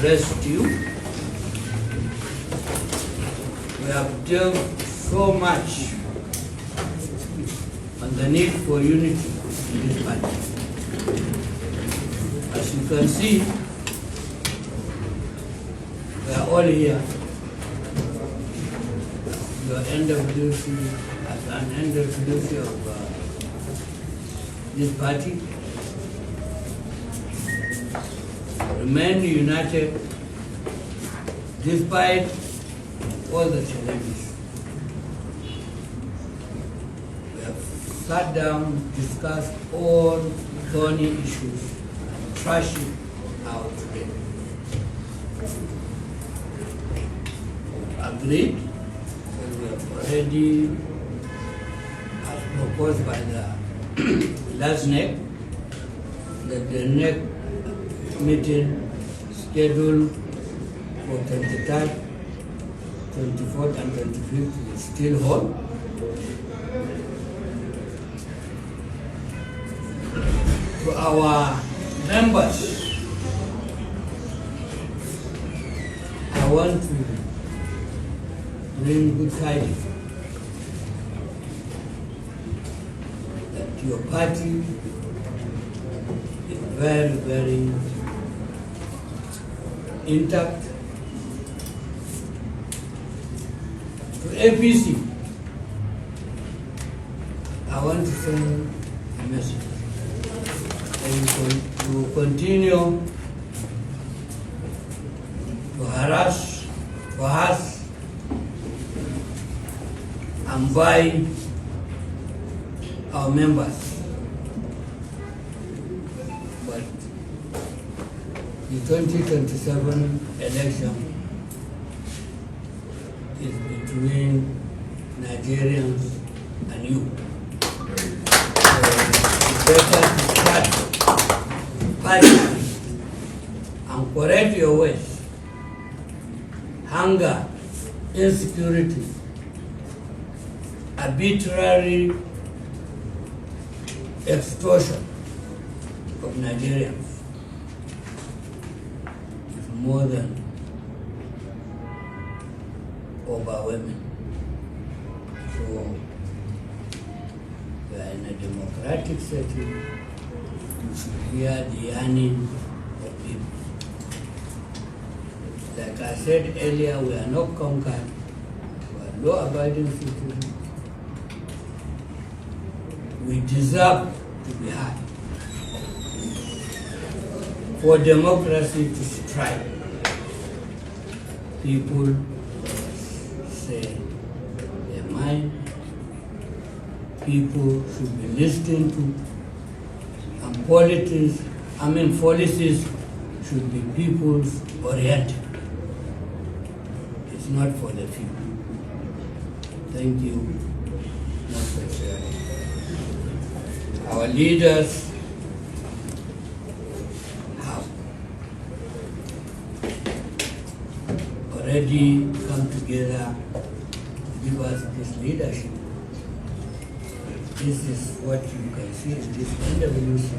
address to you. We have dealt so much on the need for unity in this party. As you can see, we are all here. Your NWC as an NWC of this party remain united despite all the challenges. We have sat down, discussed all thorny issues, and trashed it out today. Agreed that we have already, as proposed by the last NEC, that the NEC meeting scheduled for 23rd, 24th and 25th will still hold. To our members, I want to bring good tidings that your party is very, very intact. To APC, I want to send a message that you will continue to harass, and buy our members. But the 2027 election is between Nigerians and you. So it's better to start fighting and correct your ways. Hunger, insecurity, arbitrary extortion of Nigerians is more than overwhelming. So we are in a democratic setting. You should hear the yearning of people. Like I said earlier, we are not conquered. We are law-abiding citizens. We deserve to be heard. For democracy to strive, people say their mind, people should be listened to, and policies should be people's oriented. It's not for the few. Thank you, Mr. Chairman. Our leaders have already come together to give us this leadership. This is what you can see in this NWC.